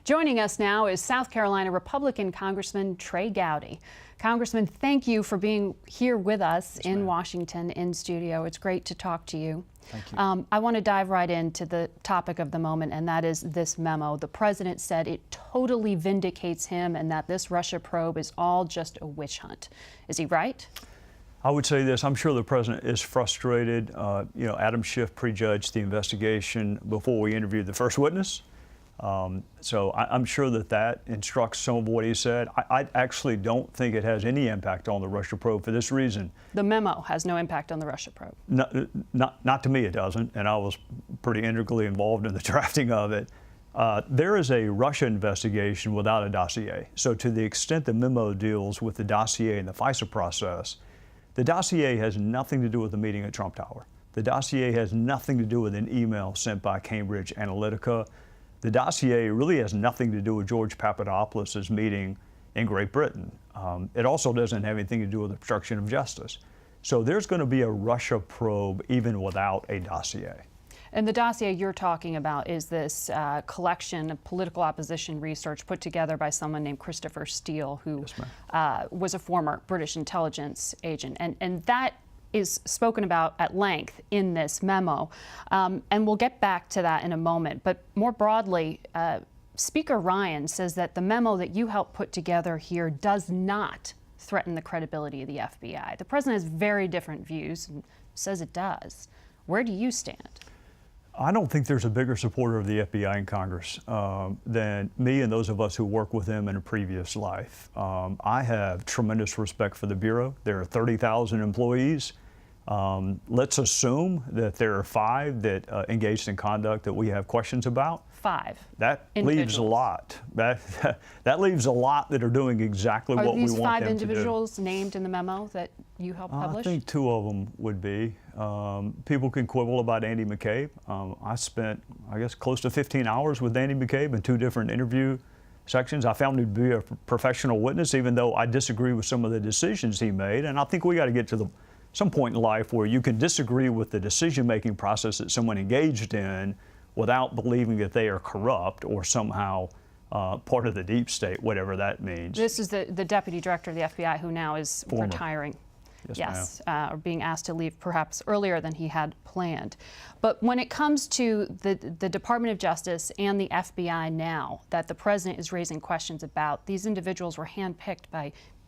Joining us now is South Carolina Republican Congressman Trey Gowdy. Congressman, thank you for being here with us in Washington in studio. It's great to talk to you. Thank you. I want to dive right into the topic of the moment, and that is this memo. The president said it totally vindicates him and that this Russia probe is all just a witch hunt. Is he right? I would say this, I'm sure the president is frustrated. Adam Schiff prejudged the investigation before we interviewed the first witness. So I'm sure that instructs some of what he said. I actually don't think it has any impact on the Russia probe for this reason. The memo has no impact on the Russia probe. Not to me it doesn't, and I was pretty integrally involved in the drafting of it. There is a Russia investigation without a dossier. So to the extent the memo deals with the dossier and the FISA process, the dossier has nothing to do with the meeting at Trump Tower. The dossier has nothing to do with an email sent by Cambridge Analytica. The dossier really has nothing to do with George Papadopoulos' meeting in Great Britain. It also doesn't have anything to do with obstruction of justice. So there's going to be a Russia probe even without a dossier. And the dossier you're talking about is this collection of political opposition research put together by someone named Christopher Steele, who was a former British intelligence agent. And that is spoken about at length in this memo. And we'll get back to that in a moment. But more broadly, Speaker Ryan says that the memo that you helped put together here does not threaten the credibility of the FBI. The president has very different views and says it does. Where do you stand? I don't think there's a bigger supporter of the FBI in Congress than me and those of us who worked with them in a previous life. I have tremendous respect for the Bureau. There are 30,000 employees. Let's assume that there are 5 that engaged in conduct that we have questions about. 5. That leaves a lot. That leaves a lot that are doing exactly what we want them to do. Are these 5 individuals named in the memo that you helped publish? I think 2 of them would be. People can quibble about Andy McCabe. I spent, I guess, close to 15 hours with Andy McCabe in 2 different interview sections. I found him to be a professional witness, even though I disagree with some of the decisions he made. And I think we got to get to some point in life where you can disagree with the decision-making process that someone engaged in without believing that they are corrupt or somehow part of the deep state, whatever that means. This is the deputy director of the FBI who now is retiring. Yes, or being asked to leave perhaps earlier than he had planned. But when it comes to the Department of Justice and the FBI now that the president is raising questions about, these individuals were handpicked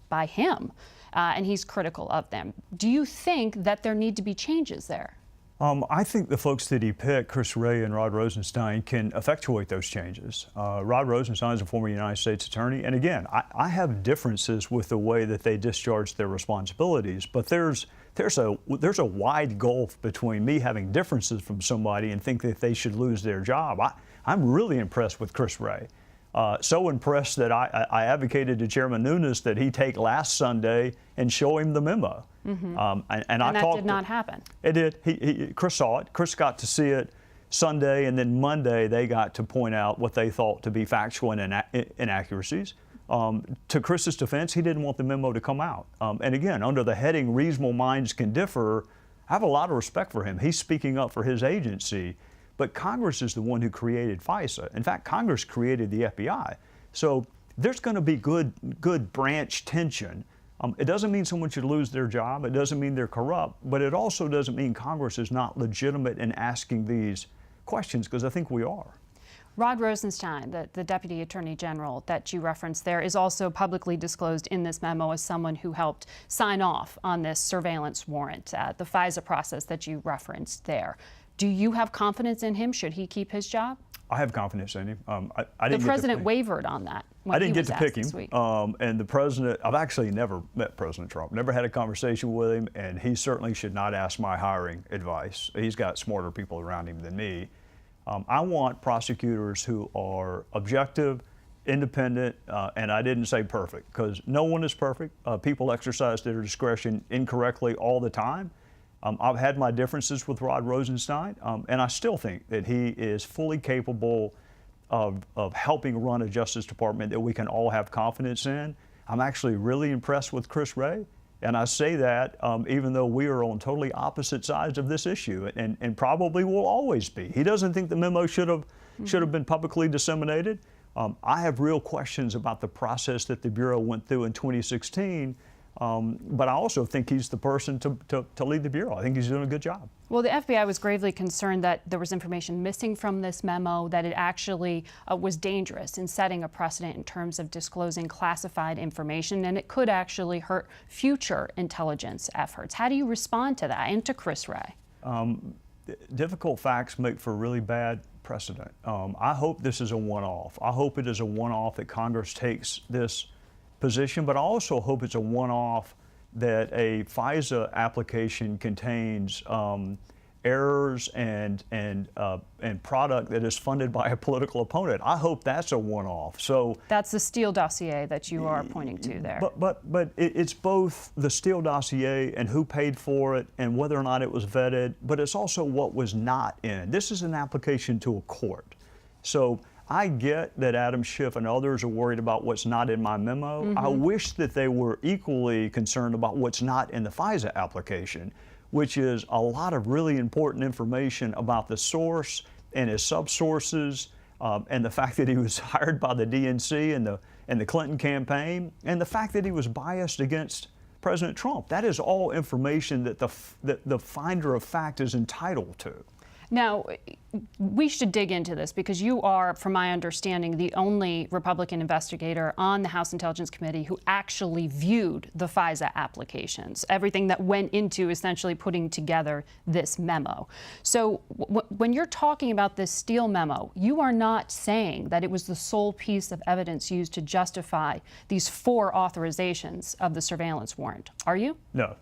by him, and he's critical of them. Do you think that there need to be changes there? I think the folks that he picked, Chris Wray and Rod Rosenstein, can effectuate those changes. Rod Rosenstein is a former United States attorney, and again, I have differences with the way that they discharge their responsibilities, but there's a wide gulf between me having differences from somebody and think that they should lose their job. I'm really impressed with Chris Wray. So impressed that I advocated to Chairman Nunes that he take last Sunday and show him the memo. And that did not happen. It did. Chris saw it. Chris got to see it Sunday, and then Monday they got to point out what they thought to be factual inaccuracies. To Chris's defense, he didn't want the memo to come out. And again, under the heading "Reasonable Minds Can Differ," I have a lot of respect for him. He's speaking up for his agency. But Congress is the one who created FISA. In fact, Congress created the FBI. So there's going to be good branch tension. It doesn't mean someone should lose their job. It doesn't mean they're corrupt. But it also doesn't mean Congress is not legitimate in asking these questions, because I think we are. Rod Rosenstein, the Deputy Attorney General that you referenced there, is also publicly disclosed in this memo as someone who helped sign off on this surveillance warrant, the FISA process that you referenced there. Do you have confidence in him? Should he keep his job? I have confidence in him. The president wavered on that when I didn't he was get to pick asked him. this week. And the president, I've actually never met President Trump, never had a conversation with him, and he certainly should not ask my hiring advice. He's got smarter people around him than me. I want prosecutors who are objective, independent, and I didn't say perfect, because no one is perfect. People exercise their discretion incorrectly all the time. I've had my differences with Rod Rosenstein, and I still think that he is fully capable of helping run a Justice Department that we can all have confidence in. I'm actually really impressed with Chris Wray, and I say that even though we are on totally opposite sides of this issue, and probably will always be. He doesn't think the memo should have been publicly disseminated. I have real questions about the process that the Bureau went through in 2016, but I also think he's the person to lead the Bureau. I think he's doing a good job. Well, the FBI was gravely concerned that there was information missing from this memo, that it actually was dangerous in setting a precedent in terms of disclosing classified information, and it could actually hurt future intelligence efforts. How do you respond to that and to Chris Wray? Difficult facts make for really bad precedent. I hope this is a one-off. I hope it is a one-off that Congress takes this position, but I also hope it's a one-off that a FISA application contains errors and product that is funded by a political opponent. I hope that's a one-off. So that's the Steele dossier that you are pointing to there. But it's both the Steele dossier and who paid for it and whether or not it was vetted, but it's also what was not in. This is an application to a court. So I get that Adam Schiff and others are worried about what's not in my memo. Mm-hmm. I wish that they were equally concerned about what's not in the FISA application, which is a lot of really important information about the source and his subsources, and the fact that he was hired by the DNC and the Clinton campaign, and the fact that he was biased against President Trump. That is all information that the finder of fact is entitled to. Now, we should dig into this because you are, from my understanding, the only Republican investigator on the House Intelligence Committee who actually viewed the FISA applications, everything that went into essentially putting together this memo. So when you're talking about this Steele memo, you are not saying that it was the sole piece of evidence used to justify these 4 authorizations of the surveillance warrant, are you? No.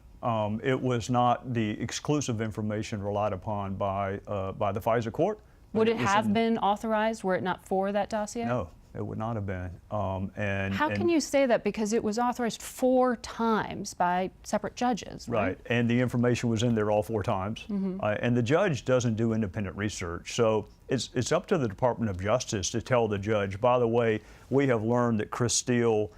It was not the exclusive information relied upon by the FISA court. Would it have been authorized were it not for that dossier? No, it would not have been. How can you say that? Because it was authorized 4 times by separate judges, right? Right, and the information was in there all 4 times. Mm-hmm. And the judge doesn't do independent research. So it's up to the Department of Justice to tell the judge, by the way, we have learned that Chris Steele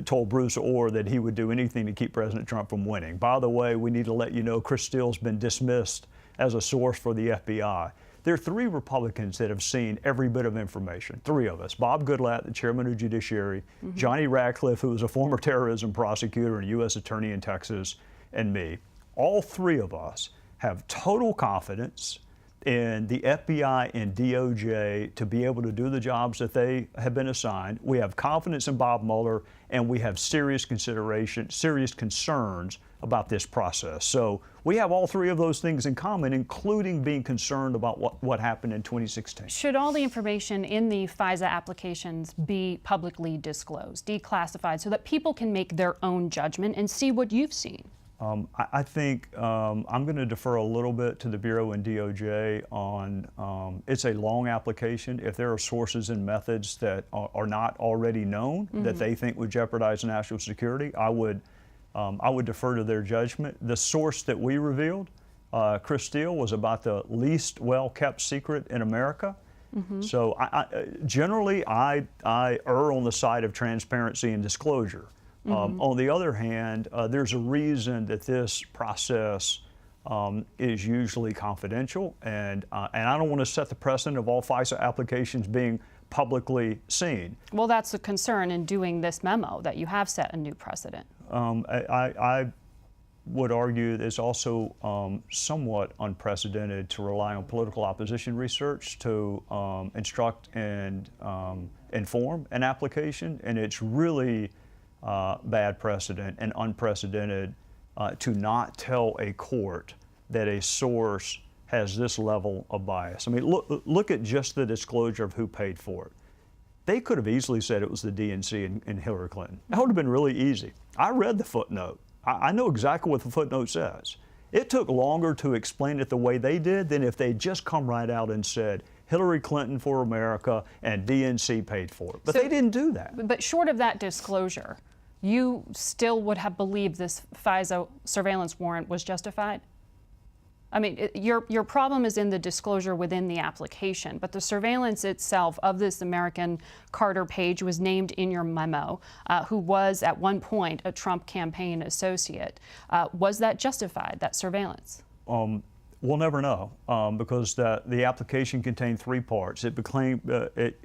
told Bruce Orr that he would do anything to keep President Trump from winning. By the way, we need to let you know Chris Steele's been dismissed as a source for the FBI. There are 3 Republicans that have seen every bit of information, 3 of us. Bob Goodlatte, the chairman of Judiciary, mm-hmm. Johnny Ratcliffe, who was a former terrorism prosecutor and U.S. attorney in Texas, and me. All 3 of us have total confidence in the FBI and DOJ to be able to do the jobs that they have been assigned. We have confidence in Bob Mueller, and we have serious concerns about this process. So we have all 3 of those things in common, including being concerned about what happened in 2016. Should all the information in the FISA applications be publicly disclosed, declassified, so that people can make their own judgment and see what you've seen? I think I'm going to defer a little bit to the Bureau and DOJ on, it's a long application. If there are sources and methods that are not already known, mm-hmm. that they think would jeopardize national security, I would defer to their judgment. The source that we revealed, Chris Steele, was about the least well-kept secret in America. Mm-hmm. So generally, I err on the side of transparency and disclosure. Mm-hmm. On the other hand, there's a reason that this process is usually confidential, and I don't want to set the precedent of all FISA applications being publicly seen. Well, that's the concern in doing this memo, that you have set a new precedent. I would argue that it's also somewhat unprecedented to rely on political opposition research to instruct and inform an application, and it's really bad precedent and unprecedented to not tell a court that a source has this level of bias. I mean, look at just the disclosure of who paid for it. They could have easily said it was the DNC and Hillary Clinton. That would have been really easy. I read the footnote. I know exactly what the footnote says. It took longer to explain it the way they did than if they'd just come right out and said, Hillary Clinton for America and DNC paid for it. But they didn't do that. But short of that disclosure, you still would have believed this FISA surveillance warrant was justified? I mean, your problem is in the disclosure within the application, but the surveillance itself of this American Carter Page was named in your memo, who was at one point a Trump campaign associate. Was that justified, that surveillance? We'll never know because the application contained 3 parts. It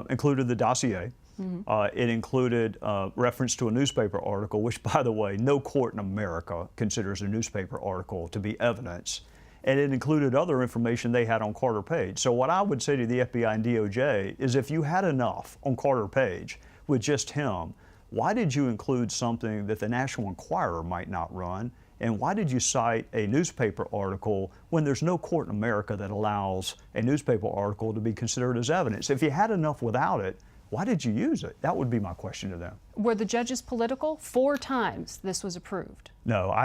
included the dossier. It included reference to a newspaper article, which, by the way, no court in America considers a newspaper article to be evidence. And it included other information they had on Carter Page. So what I would say to the FBI and DOJ is, if you had enough on Carter Page with just him, why did you include something that the National Enquirer might not run? And why did you cite a newspaper article when there's no court in America that allows a newspaper article to be considered as evidence? If you had enough without it, why did you use it? That would be my question to them. Were the judges political? 4 times this was approved. No,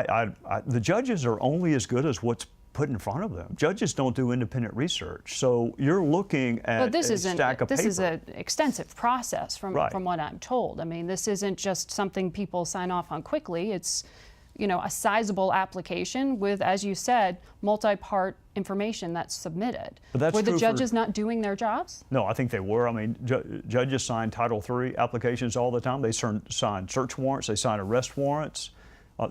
the judges are only as good as what's put in front of them. Judges don't do independent research. So you're looking at a stack of paper. This is an extensive process from what I'm told. I mean, this isn't just something people sign off on quickly. It's, you know, a sizable application with, as you said, multi-part information that's submitted. But that's were the true judges not doing their jobs? No, I think they were. I mean, judges sign Title III applications all the time. They sign search warrants. They sign arrest warrants.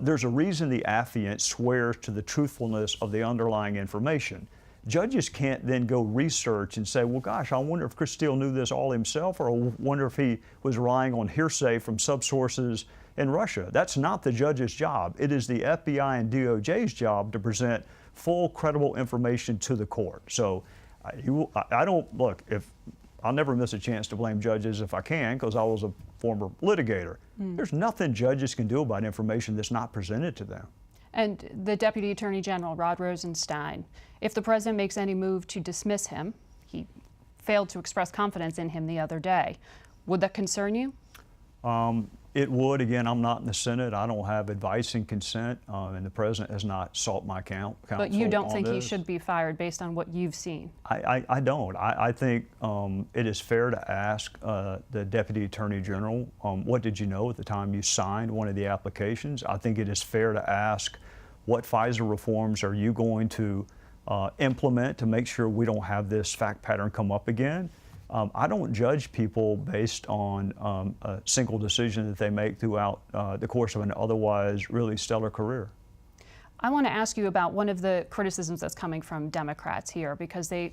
There's a reason the affiant swears to the truthfulness of the underlying information. Judges can't then go research and say, well, gosh, I wonder if Chris Steele knew this all himself, or I wonder if he was relying on hearsay from subsources in Russia. That's not the judge's job. It is the FBI and DOJ's job to present full, credible information to the court. So I don't, look, I'll never miss a chance to blame judges if I can, because I was a former litigator. There's nothing judges can do about information that's not presented to them. And the Deputy Attorney General, Rod Rosenstein, if the president makes any move to dismiss him, he failed to express confidence in him the other day, would that concern you? It would. Again, I'm not in the Senate. I don't have advice and consent, and the president has not sought my counsel. But you don't think he should be fired based on what you've seen? I don't. I think it is fair to ask the Deputy Attorney General, what did you know at the time you signed one of the applications? I think it is fair to ask, what FISA reforms are you going to implement to make sure we don't have this fact pattern come up again? I don't judge people based on a single decision that they make throughout the course of an otherwise really stellar career. I want to ask you about one of the criticisms that's coming from Democrats here, because there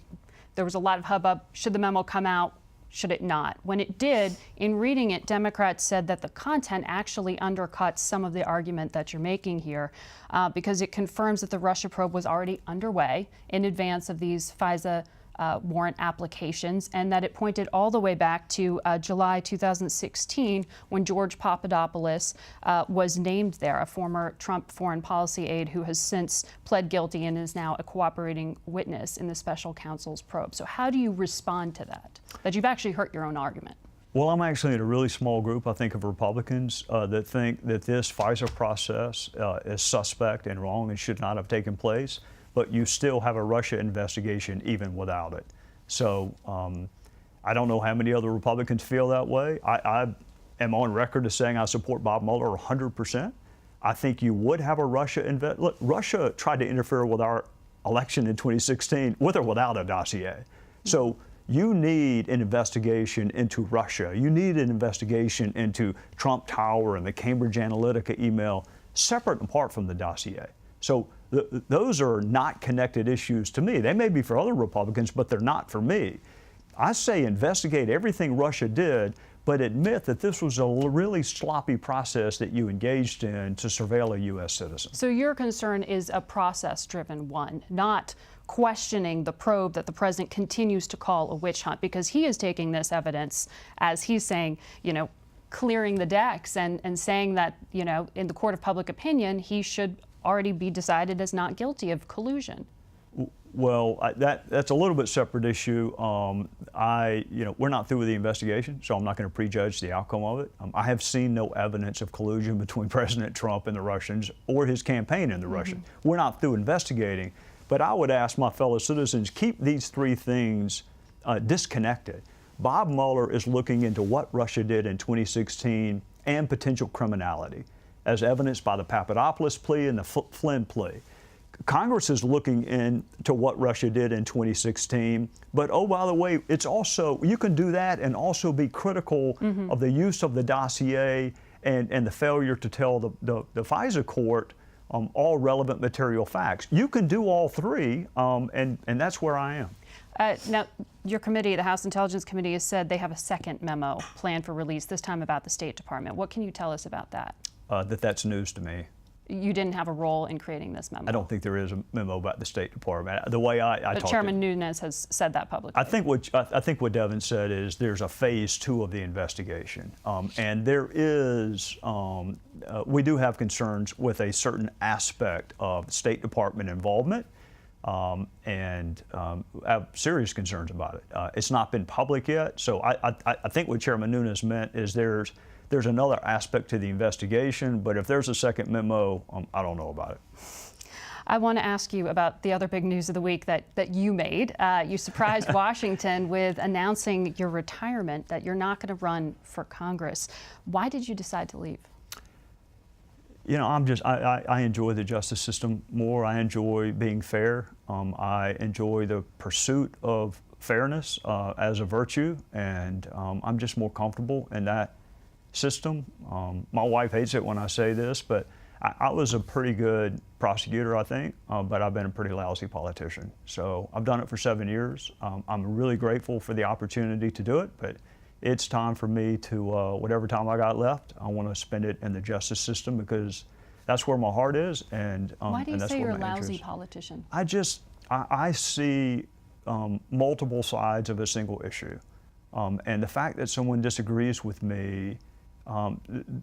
was a lot of hubbub. Should the memo come out? Should it not? When it did, in reading it, Democrats said that the content actually undercuts some of the argument that you're making here, because it confirms that the Russia probe was already underway in advance of these FISA warrant applications, and that it pointed all the way back to July 2016, when George Papadopoulos was named there, a former Trump foreign policy aide who has since pled guilty and is now a cooperating witness in the special counsel's probe. So how do you respond to that you've actually hurt your own argument? Well, I'm actually in a really small group, I think, of Republicans that think that this FISA process is suspect and wrong and should not have taken place. But you still have a Russia investigation even without it. So I don't know how many other Republicans feel that way. I am on record as saying I support Bob Mueller 100%. I think you would have a Russia Look, Russia tried to interfere with our election in 2016 with or without a dossier. So you need an investigation into Russia. You need an investigation into Trump Tower and the Cambridge Analytica email, separate and apart from the dossier. So those are not connected issues to me. They may be for other Republicans, but they're not for me. I say investigate everything Russia did, but admit that this was a really sloppy process that you engaged in to surveil a U.S. citizen. So your concern is a process-driven one, not questioning the probe that the president continues to call a witch hunt, because he is taking this evidence, as he's saying, you know, clearing the decks and saying that, you know, in the court of public opinion, he should already be decided as not guilty of collusion. Well, that's a little bit separate issue. We're not through with the investigation, so I'm not going to prejudge the outcome of it. I have seen no evidence of collusion between President Trump and the Russians or his campaign and the Russians. We're not through investigating, but I would ask my fellow citizens, keep these three things disconnected. Bob Mueller is looking into what Russia did in 2016 and potential criminality, as evidenced by the Papadopoulos plea and the Flynn plea. Congress is looking into what Russia did in 2016, but oh, by the way, it's also, you can do that and also be critical of the use of the dossier and the failure to tell the FISA court all relevant material facts. You can do all three, and that's where I am. Now, your committee, the House Intelligence Committee, has said they have a second memo planned for release, this time about the State Department. What can you tell us about that? That's news to me. You didn't have a role in creating this memo. I don't think there is a memo about the State Department. The way I But talked Chairman Nunes has said that publicly. I think what Devin said is there's a phase 2 of the investigation, and there is we do have concerns with a certain aspect of State Department involvement, and have serious concerns about it. It's not been public yet, so I think what Chairman Nunes meant is there's another aspect to the investigation, but if there's a second memo, I don't know about it. I want to ask you about the other big news of the week that you made. You surprised Washington with announcing your retirement, that you're not going to run for Congress. Why did you decide to leave? You know, I enjoy the justice system more. I enjoy being fair. I enjoy the pursuit of fairness as a virtue, and I'm just more comfortable in that system. My wife hates it when I say this, but I was a pretty good prosecutor, I think, but I've been a pretty lousy politician. So I've done it for 7 years. I'm really grateful for the opportunity to do it, but it's time for me to, whatever time I got left, I want to spend it in the justice system because that's where my heart is. And why do you say you're a lousy interest. politician? I see multiple sides of a single issue. And the fact that someone disagrees with me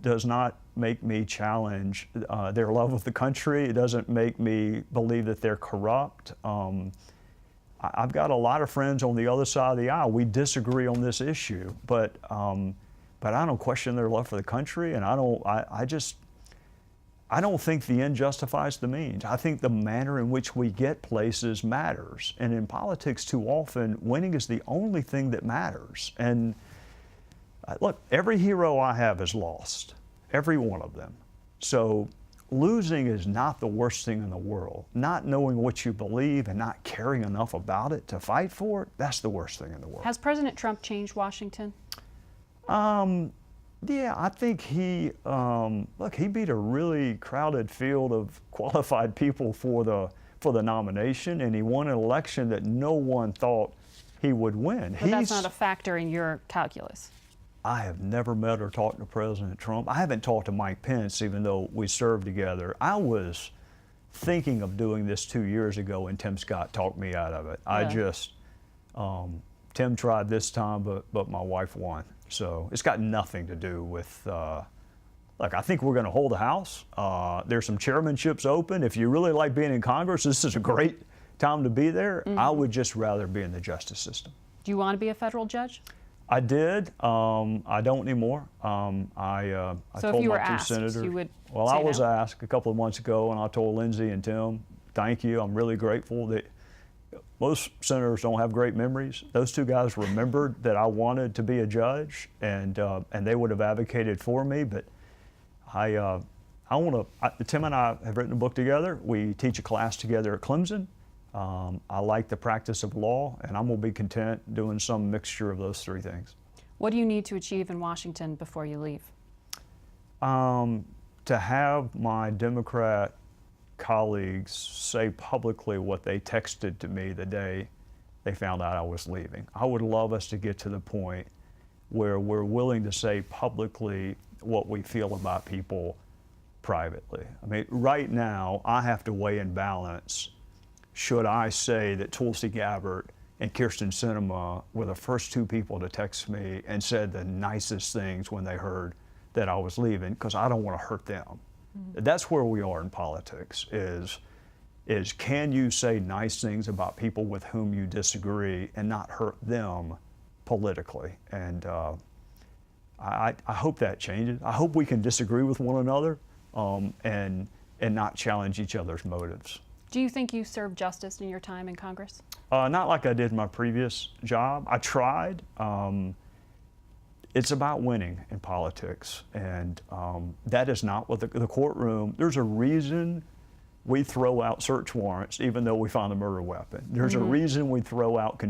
does not make me challenge their love of the country. It doesn't make me believe that they're corrupt. I've got a lot of friends on the other side of the aisle. We disagree on this issue, but I don't question their love for the country, and I don't think the end justifies the means. I think the manner in which we get places matters, and in politics, too often, winning is the only thing that matters. And look, every hero I have is lost, every one of them. So losing is not the worst thing in the world. Not knowing what you believe and not caring enough about it to fight for it, that's the worst thing in the world. Has President Trump changed Washington? Yeah, I think he beat a really crowded field of qualified people for the nomination, and he won an election that no one thought he would win. But that's not a factor in your calculus. I have never met or talked to President Trump. I haven't talked to Mike Pence, even though we served together. I was thinking of doing this 2 years ago, and Tim Scott talked me out of it. Yeah. Tim tried this time, but my wife won. So it's got nothing to do with, look, I think we're going to hold the House. There's some chairmanships open. If you really like being in Congress, this is a great time to be there. Mm-hmm. I would just rather be in the justice system. Do you want to be a federal judge? I did. I don't anymore. I so told if you were my two asked, senators. You would well, say I was no? asked a couple of months ago, and I told Lindsey and Tim, thank you. I'm really grateful that most senators don't have great memories. Those two guys remembered that I wanted to be a judge, and they would have advocated for me. But Tim and I have written a book together. We teach a class together at Clemson. I like the practice of law, and I'm going to be content doing some mixture of those three things. What do you need to achieve in Washington before you leave? To have my Democrat colleagues say publicly what they texted to me the day they found out I was leaving. I would love us to get to the point where we're willing to say publicly what we feel about people privately. I mean, right now, I have to weigh and balance. Should I say that Tulsi Gabbard and Kirsten Sinema were the first two people to text me and said the nicest things when they heard that I was leaving, because I don't want to hurt them. Mm-hmm. That's where we are in politics, is can you say nice things about people with whom you disagree and not hurt them politically? And I hope that changes. I hope we can disagree with one another and not challenge each other's motives. Do you think you served justice in your time in Congress? Not like I did in my previous job. I tried. It's about winning in politics, and that is not what the courtroom. There's a reason we throw out search warrants even though we find a murder weapon. There's a reason we throw out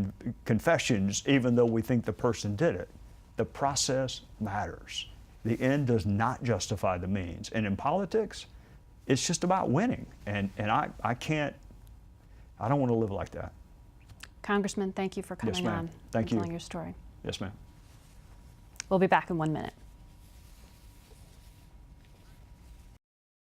confessions even though we think the person did it. The process matters. The end does not justify the means. And in politics, it's just about winning. And I don't want to live like that. Congressman, thank you for coming ma'am. on Thank and you. telling your story. Yes, ma'am. We'll be back in 1 minute.